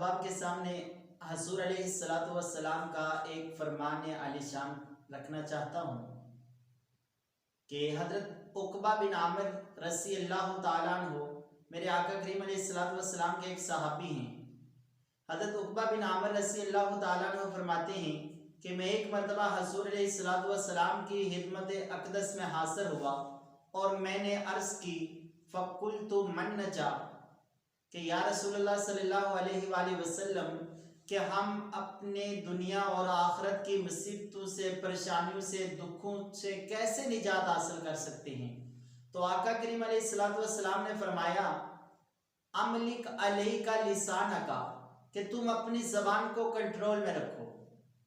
अहबाब के सामने हजूर अलैहिस्सलातु वस्सलाम का एक फरमान आलिशान रखना चाहता हूँ कि हज़रत उक़बा बिन आमिर रज़ी अल्लाह तआला अन्हु मेरे आका करीम अलैहिस्सलातु वस्सलाम के एक सहाबी हैं। हज़रत उक़बा बिन आमिर रज़ी अल्लाह तआला अन्हु फरमाते हैं कि मैं एक मरतबा हजूर अलैहिस्सलातु वस्सलाम की खिदमत अक़दस में हाज़िर हुआ और मैंने अर्ज़ की फ़क़ुल्तु मन नजा कि या रसूलुल्लाह सल्लल्लाहु अलैहि वसल्लम कि हम अपने दुनिया और आखिरत की मुसीबतों से, परेशानियों से, दुखों से कैसे निजात हासिल कर सकते हैं। तो आका करीम अलैहिस्सलातु वस्सलाम ने फरमाया अमलिक अलैका लिसानका कि तुम अपनी ज़बान को कंट्रोल में रखो,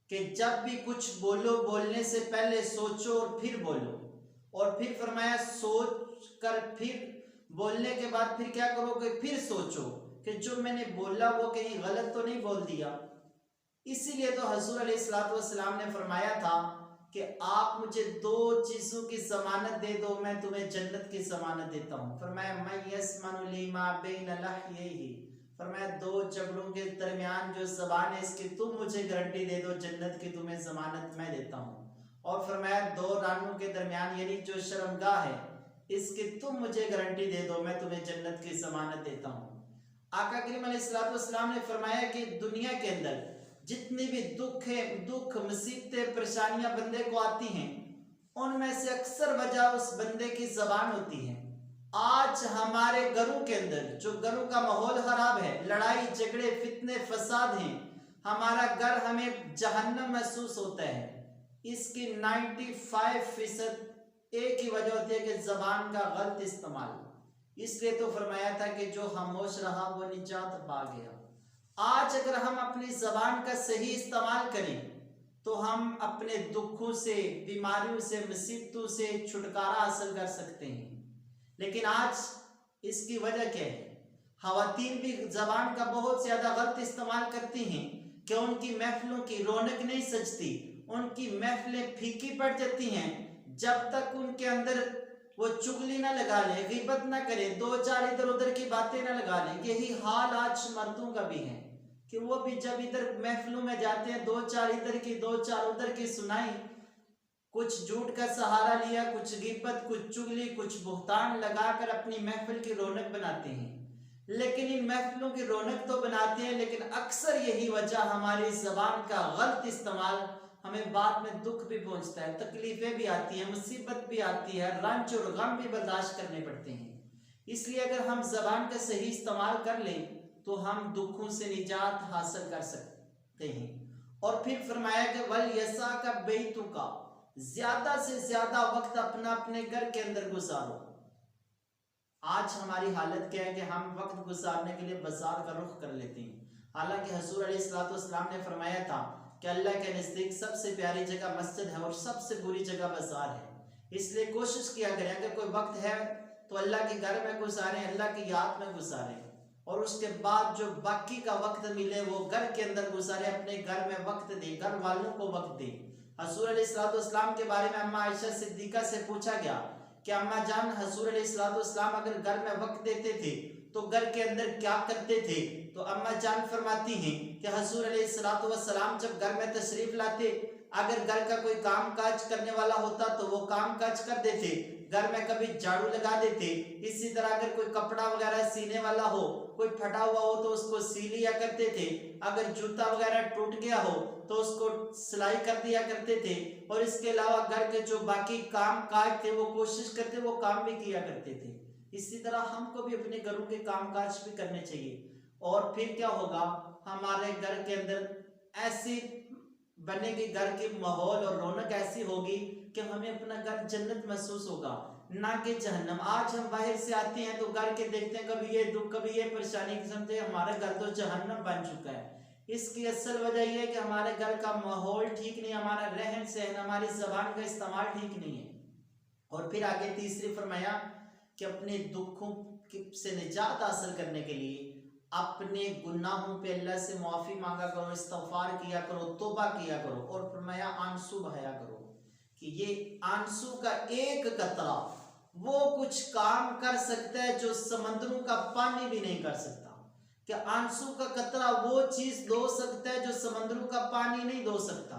कि जब भी कुछ बोलो बोलने से पहले सोचो और फिर बोलो। और फिर फरमाया सोच कर फिर बोलने के बाद फिर क्या करोगे, फिर सोचो कि जो मैंने बोला वो कहीं गलत तो नहीं बोल दिया। इसीलिए तो हजूर अलैहिस्सलातु वस्सलाम ने फरमाया था कि आप मुझे दो चीज़ों की ज़मानत दे दो, मैं तुम्हें जन्नत की ज़मानत देता हूँ। फरमाया मैं यस्मनु लिमा बैन लहयैहि, फरमाया दो जबड़ों के दरमियान जो ज़बान है इसकी तुम मुझे गारंटी दे दो, जन्नत की तुम्हें ज़मानत मैं देता हूँ। और फरमाया दो रानों के दरमियान यानी जो शर्मगाह है इसकी तुम मुझे गारंटी दे दो, मैं तुम्हें जन्नत की ज़मानत देता हूँ। आका करीम अलैहिस्सलातु वस्सलाम ने फरमाया कि दुनिया के अंदर जितनी भी दुख मुसीबतें परेशानियां बंदे को आती हैं उनमें से अक्सर वजह उस बंदे की ज़बान होती है। आज हमारे घरों के अंदर जो घरों का माहौल खराब है, लड़ाई झगड़े फितने फसाद हैं, हमारा घर हमें जहन्नम महसूस होता है। इसकी 95% एक ही वजह होती है कि ज़बान का गलत इस्तेमाल। इसलिए तो फरमाया था कि जो खामोश रहा वो निजात पा गया। आज अगर हम अपनी ज़बान का सही इस्तेमाल करें तो हम अपने दुखों से, बीमारियों से, मुसीबतों से छुटकारा हासिल कर सकते हैं। लेकिन आज इसकी वजह क्या है? ख़वातीन भी ज़बान का बहुत ज़्यादा गलत इस्तेमाल करती हैं कि उनकी महफिलों की रौनक नहीं सजती, उनकी महफिलें फीकी पड़ जाती हैं जब तक उनके अंदर वो चुगली ना लगा ले, ग़ीबत ना करे, दो चार इधर उधर की बातें ना लगा ले। यही हाल आज मर्दों का भी है कि वो भी जब इधर महफिलों में जाते हैं दो चार इधर की दो चार उधर की सुनाई, कुछ झूठ का सहारा लिया, कुछ ग़ीबत, कुछ चुगली, कुछ बुहतान लगाकर अपनी महफिल की रौनक बनाते हैं। लेकिन इन महफिलों की रौनक तो बनाते हैं, लेकिन अक्सर यही वजह हमारी ज़बान का गलत इस्तेमाल हमें बाद में दुख भी पहुंचता है, तकलीफें भी आती हैं, मुसीबत भी आती है, रंज और गम भी बर्दाश्त करने पड़ते हैं। इसलिए अगर हम ज़बान का सही इस्तेमाल कर लें तो हम दुखों से निजात हासिल कर सकते हैं। और फिर फरमाया कि वल यसा का बैतु का, ज्यादा से ज्यादा वक्त अपना अपने घर के अंदर गुजारो। आज हमारी हालत क्या है कि हम वक्त गुजारने के लिए बाजार का रुख कर लेते हैं। हालांकि हजूर अलैहिस्सलातु वस्सलाम ने फरमाया था कि अल्लाह के नज़दीक सबसे प्यारी जगह मस्जिद है और सबसे बुरी जगह बाजार है। इसलिए कोशिश किया करें अगर कोई वक्त है तो अल्लाह के घर में गुजारें, अल्लाह की याद में गुजारें, और उसके बाद जो बाकी का वक्त मिले वो घर के अंदर गुजारे, अपने घर में वक्त दे, घर वालों को वक्त दे। हजूर अलैहिस्सलातु वस्सलाम के बारे में अम्मा आयशा सिद्दीका से पूछा गया कि अम्मा जान हजूर अलैहिस्सलातु वस्सलाम अगर घर में वक्त देते थे तो घर के अंदर क्या करते थे? तो अम्मा जान फरमाती हैं कि हजूर अलैहिस्सलातु वस्सलाम जब घर में तशरीफ लाते, अगर घर का कोई काम काज करने वाला होता तो वो काम काज कर देते, घर में कभी झाड़ू लगा देते। इसी तरह अगर कोई कपड़ा वगैरह सीने वाला हो, कोई फटा हुआ हो तो उसको सी लिया करते थे, अगर जूता वगैरह टूट गया हो तो उसको सिलाई कर दिया करते थे। और इसके अलावा घर के जो बाकी काम काज थे वो कोशिश करते वो काम भी किया करते थे। इसी तरह हमको भी अपने घरों के काम काज भी करने चाहिए। और फिर क्या होगा, हमारे घर के अंदर ऐसी बनेगी, घर के माहौल और रौनक ऐसी होगी कि हमें अपना घर जन्नत महसूस होगा, ना कि जहन्नम। आज हम बाहर से आते हैं तो घर के देखते हैं कभी ये दुख कभी ये परेशानी, समझते हमारा घर तो जहन्नम बन चुका है। इसकी असल वजह यह है कि हमारे घर का माहौल ठीक नहीं, हमारा रहन सहन, हमारी ज़बान का इस्तेमाल ठीक नहीं है। और फिर आगे तीसरी फरमाया कि अपने दुखों से निजात हासिल करने के लिए अपने गुनाहों पे अल्लाह से माफ़ी मांगा करो, इस्तग़फ़ार किया करो, तौबा किया करो। और फरमाया आंसू बहाया करो कि ये आंसू का एक कतरा वो कुछ काम कर सकता है जो समंदरों का पानी भी नहीं कर सकता। कि आंसू का कतरा वो चीज धो सकता है जो समंदरों का पानी नहीं धो सकता।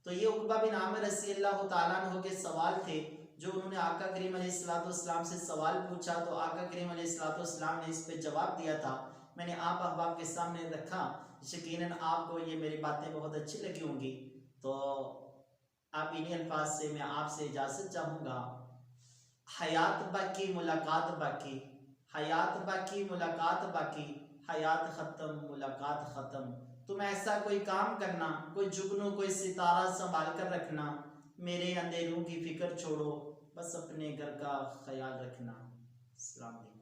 तो ये उकबा बिन आमिर रज़ी अल्लाह तआला अन्हु के सवाल थे जो उन्होंने आका करीम अलैहिस्सलाम से सवाल पूछा, तो आका करीम अलैहिस्सलाम ने इस पे जवाब दिया था। मैंने आप अहबाब के सामने रखा, यकीनन आपको ये मेरी बातें बहुत अच्छी लगी होंगी। तो आप इन्हीं अल्फाज से मैं आपसे इजाज़त चाहूँगा। हयात बाकी मुलाकात बाकी, हयात बाकी मुलाकात बाकी, हयात ख़त्म मुलाकात ख़त्म। तुम ऐसा कोई काम करना, कोई जुगनू कोई सितारा संभाल कर रखना, मेरे अंधेरों की फिक्र छोड़ो, बस अपने घर का ख्याल रखना। अस्सलाम वालेकुम।